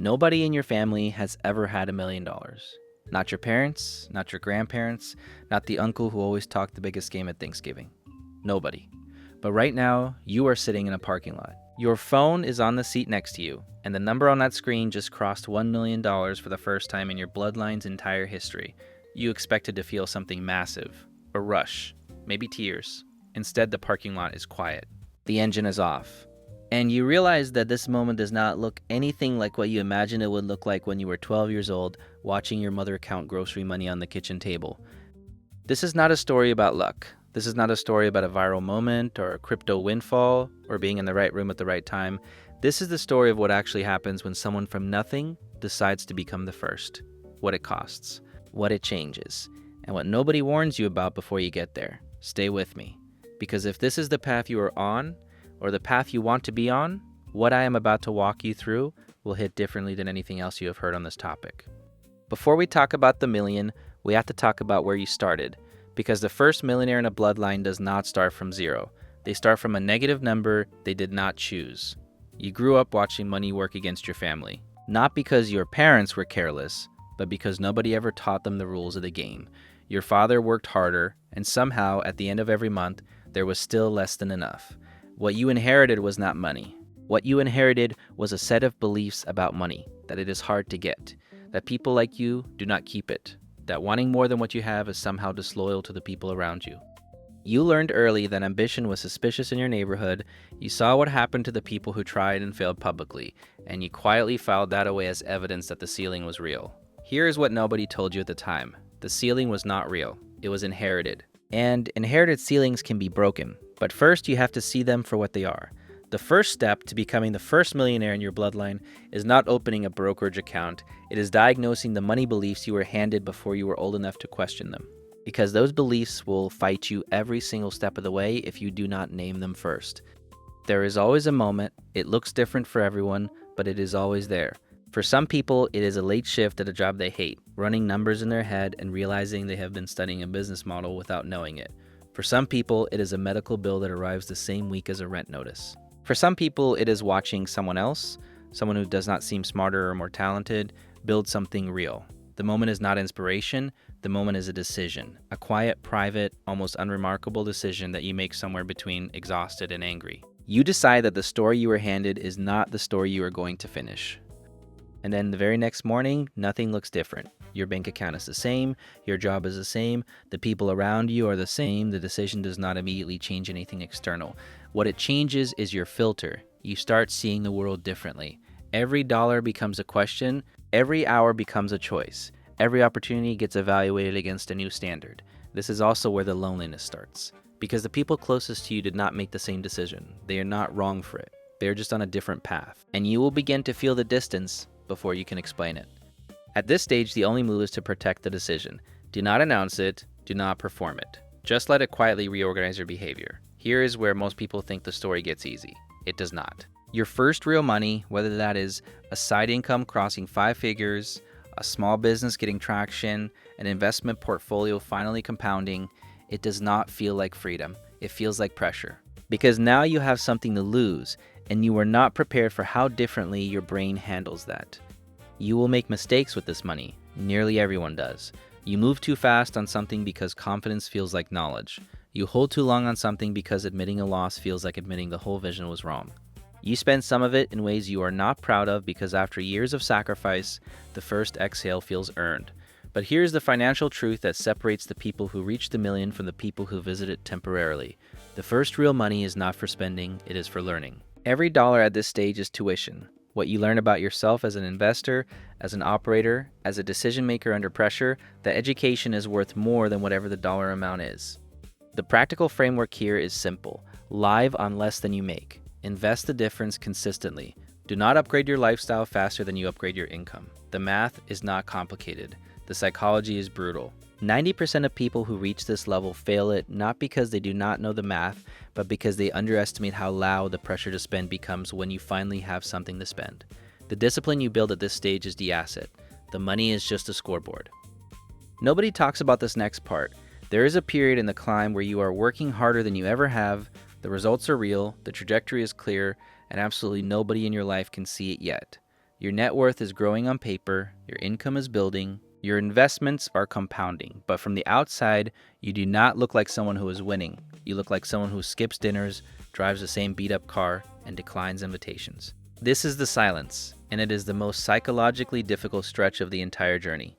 Nobody in your family has ever had $1 million. Not your parents, not your grandparents, not the uncle who always talked the biggest game at Thanksgiving. Nobody. But right now, you are sitting in a parking lot. Your phone is on the seat next to you, and the number on that screen just crossed $1 million for the first time in your Bloodline's entire history. You expected to feel something massive, a rush, maybe tears. Instead, the parking lot is quiet. The engine is off. And you realize that this moment does not look anything like what you imagined it would look like when you were 12 years old, watching your mother count grocery money on the kitchen table. This is not a story about luck. This is not a story about a viral moment or a crypto windfall or being in the right room at the right time. This is the story of what actually happens when someone from nothing decides to become the first. What it costs, what it changes, and what nobody warns you about before you get there. Stay with me. Because if this is the path you are on, or the path you want to be on, what I am about to walk you through will hit differently than anything else you have heard on this topic. Before we talk about the million, we have to talk about where you started, because the first millionaire in a bloodline does not start from zero. They start from a negative number they did not choose. You grew up watching money work against your family, not because your parents were careless, but because nobody ever taught them the rules of the game. Your father worked harder, and somehow, at the end of every month, there was still less than enough. What you inherited was not money. What you inherited was a set of beliefs about money, that it is hard to get, that people like you do not keep it, that wanting more than what you have is somehow disloyal to the people around you. You learned early that ambition was suspicious in your neighborhood, you saw what happened to the people who tried and failed publicly, and you quietly filed that away as evidence that the ceiling was real. Here is what nobody told you at the time. The ceiling was not real. It was inherited. And inherited ceilings can be broken. But first, you have to see them for what they are. The first step to becoming the first millionaire in your bloodline is not opening a brokerage account. It is diagnosing the money beliefs you were handed before you were old enough to question them. Because those beliefs will fight you every single step of the way if you do not name them first. There is always a moment. It looks different for everyone, but it is always there. For some people, it is a late shift at a job they hate, running numbers in their head and realizing they have been studying a business model without knowing it. For some people, it is a medical bill that arrives the same week as a rent notice. For some people, it is watching someone else, someone who does not seem smarter or more talented, build something real. The moment is not inspiration, the moment is a decision. A quiet, private, almost unremarkable decision that you make somewhere between exhausted and angry. You decide that the story you were handed is not the story you are going to finish. And then the very next morning, nothing looks different. Your bank account is the same, your job is the same, the people around you are the same, the decision does not immediately change anything external. What it changes is your filter. You start seeing the world differently. Every dollar becomes a question, every hour becomes a choice. Every opportunity gets evaluated against a new standard. This is also where the loneliness starts. Because the people closest to you did not make the same decision. They are not wrong for it. They are just on a different path. And you will begin to feel the distance before you can explain it. At this stage, the only move is to protect the decision. Do not announce it, do not perform it. Just let it quietly reorganize your behavior. Here is where most people think the story gets easy. It does not. Your first real money, whether that is a side income crossing 5 figures, a small business getting traction, an investment portfolio finally compounding, it does not feel like freedom. It feels like pressure. Because now you have something to lose, and you are not prepared for how differently your brain handles that. You will make mistakes with this money. Nearly everyone does. You move too fast on something because confidence feels like knowledge. You hold too long on something because admitting a loss feels like admitting the whole vision was wrong. You spend some of it in ways you are not proud of because after years of sacrifice, the first exhale feels earned. But here's the financial truth that separates the people who reach the million from the people who visit it temporarily. The first real money is not for spending, it is for learning. Every dollar at this stage is tuition. What you learn about yourself as an investor, as an operator, as a decision maker under pressure, that education is worth more than whatever the dollar amount is. The practical framework here is simple. Live on less than you make. Invest the difference consistently. Do not upgrade your lifestyle faster than you upgrade your income. The math is not complicated. The psychology is brutal. 90% of people who reach this level fail it not because they do not know the math, but because they underestimate how loud the pressure to spend becomes when you finally have something to spend. The discipline you build at this stage is the asset. The money is just a scoreboard. Nobody talks about this next part. There is a period in the climb where you are working harder than you ever have, the results are real, the trajectory is clear, and absolutely nobody in your life can see it yet. Your net worth is growing on paper, your income is building, your investments are compounding, but from the outside, you do not look like someone who is winning. You look like someone who skips dinners, drives the same beat-up car, and declines invitations. This is the silence, and it is the most psychologically difficult stretch of the entire journey.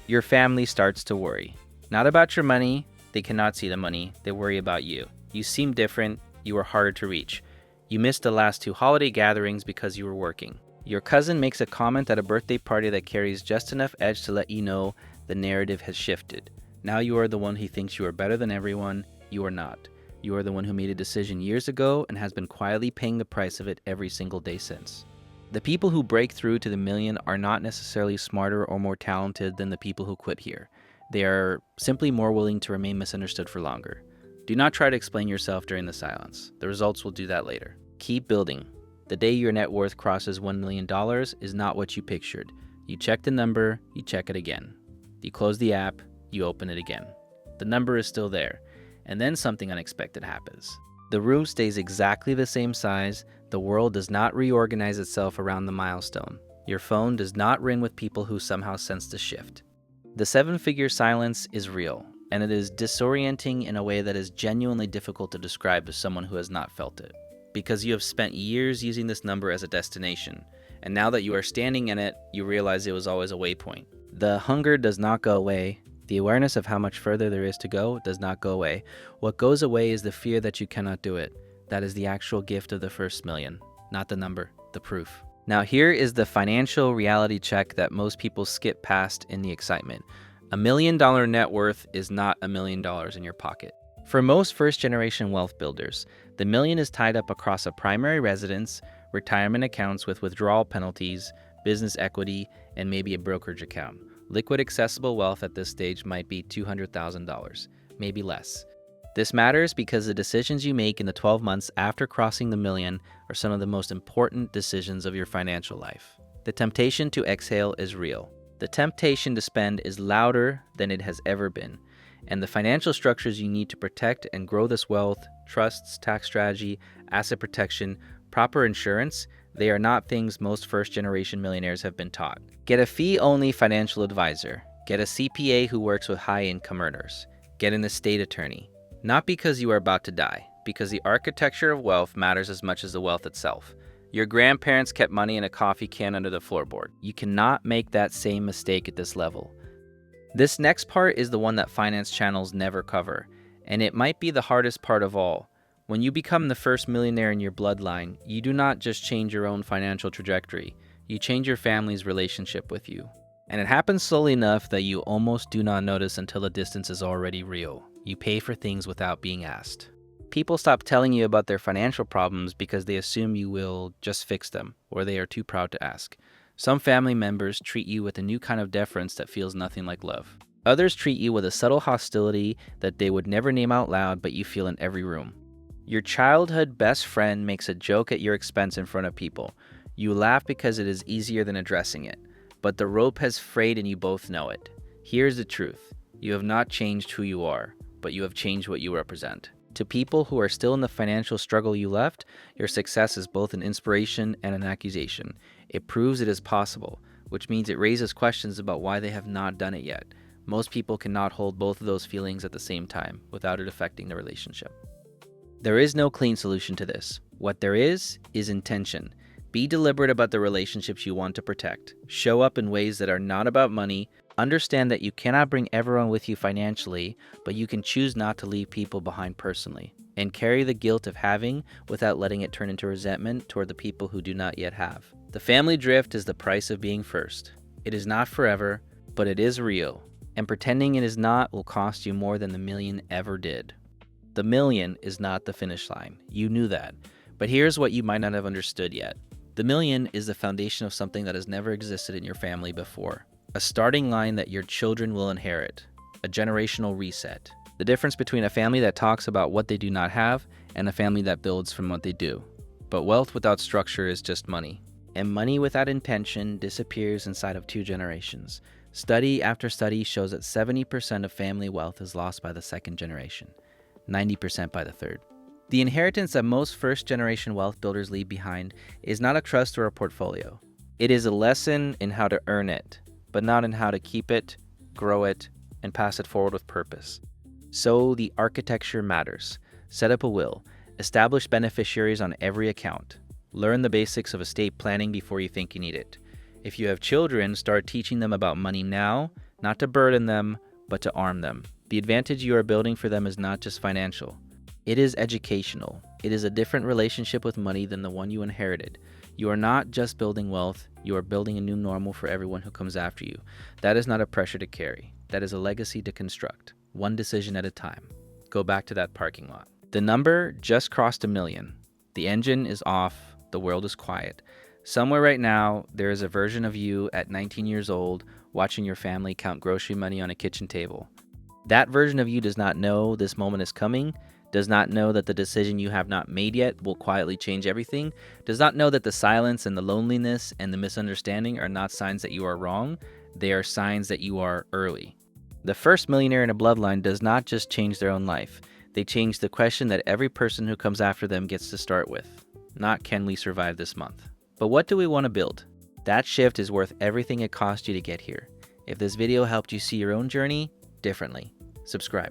Your family starts to worry. Not about your money, they cannot see the money, they worry about you. You seem different, you are harder to reach. You missed the last 2 holiday gatherings because you were working. Your cousin makes a comment at a birthday party that carries just enough edge to let you know the narrative has shifted. Now you are the one who thinks you are better than everyone. You are not. You are the one who made a decision years ago and has been quietly paying the price of it every single day since. The people who break through to the million are not necessarily smarter or more talented than the people who quit here. They are simply more willing to remain misunderstood for longer. Do not try to explain yourself during the silence. The results will do that later. Keep building. The day your net worth crosses $1 million is not what you pictured. You check the number, you check it again. You close the app, you open it again. The number is still there, and then something unexpected happens. The room stays exactly the same size. The world does not reorganize itself around the milestone. Your phone does not ring with people who somehow sense the shift. The 7-figure silence is real, and it is disorienting in a way that is genuinely difficult to describe to someone who has not felt it. Because you have spent years using this number as a destination, and now that you are standing in it, you realize it was always a waypoint. The hunger does not go away. The awareness of how much further there is to go does not go away. What goes away is the fear that you cannot do it. That is the actual gift of the first million, not the number, the proof. Now here is the financial reality check that most people skip past in the excitement. $1 million net worth is not $1 million in your pocket. For most first-generation wealth builders, the million is tied up across a primary residence, retirement accounts with withdrawal penalties, business equity, and maybe a brokerage account. Liquid accessible wealth at this stage might be $200,000, maybe less. This matters because the decisions you make in the 12 months after crossing the million are some of the most important decisions of your financial life. The temptation to exhale is real. The temptation to spend is louder than it has ever been. And the financial structures you need to protect and grow this wealth, trusts, tax strategy, asset protection, proper insurance, they are not things most first-generation millionaires have been taught. Get a fee-only financial advisor. Get a CPA who works with high-income earners. Get an estate attorney. Not because you are about to die, because the architecture of wealth matters as much as the wealth itself. Your grandparents kept money in a coffee can under the floorboard. You cannot make that same mistake at this level. This next part is the one that finance channels never cover, and it might be the hardest part of all. When you become the first millionaire in your bloodline, you do not just change your own financial trajectory, you change your family's relationship with you. And it happens slowly enough that you almost do not notice until the distance is already real. You pay for things without being asked. People stop telling you about their financial problems because they assume you will just fix them, or they are too proud to ask. Some family members treat you with a new kind of deference that feels nothing like love. Others treat you with a subtle hostility that they would never name out loud, but you feel in every room. Your childhood best friend makes a joke at your expense in front of people. You laugh because it is easier than addressing it, but the rope has frayed and you both know it. Here's the truth. You have not changed who you are, but you have changed what you represent. To people who are still in the financial struggle you left, your success is both an inspiration and an accusation. It proves it is possible, which means it raises questions about why they have not done it yet. Most people cannot hold both of those feelings at the same time without it affecting the relationship. There is no clean solution to this. What there is intention. Be deliberate about the relationships you want to protect. Show up in ways that are not about money. Understand that you cannot bring everyone with you financially, but you can choose not to leave people behind personally. And carry the guilt of having without letting it turn into resentment toward the people who do not yet have. The family drift is the price of being first. It is not forever, but it is real. And pretending it is not will cost you more than the million ever did. The million is not the finish line. You knew that. But here's what you might not have understood yet. The million is the foundation of something that has never existed in your family before. A starting line that your children will inherit. A generational reset. The difference between a family that talks about what they do not have and a family that builds from what they do. But wealth without structure is just money. And money without intention disappears inside of 2 generations. Study after study shows that 70% of family wealth is lost by the second generation, 90% by the third. The inheritance that most first-generation wealth builders leave behind is not a trust or a portfolio. It is a lesson in how to earn it, but not in how to keep it, grow it, and pass it forward with purpose. So the architecture matters. Set up a will. Establish beneficiaries on every account. Learn the basics of estate planning before you think you need it. If you have children, start teaching them about money now, not to burden them, but to arm them. The advantage you are building for them is not just financial. It is educational. It is a different relationship with money than the one you inherited. You are not just building wealth, you are building a new normal for everyone who comes after you. That is not a pressure to carry. That is a legacy to construct, one decision at a time. Go back to that parking lot. The number just crossed 1 million. The engine is off, the world is quiet. Somewhere right now, there is a version of you at 19 years old watching your family count grocery money on a kitchen table. That version of you does not know this moment is coming, does not know that the decision you have not made yet will quietly change everything, does not know that the silence and the loneliness and the misunderstanding are not signs that you are wrong, they are signs that you are early. The first millionaire in a bloodline does not just change their own life, they change the question that every person who comes after them gets to start with. Not can we survive this month? But what do we want to build? That shift is worth everything it cost you to get here. If this video helped you see your own journey differently, subscribe.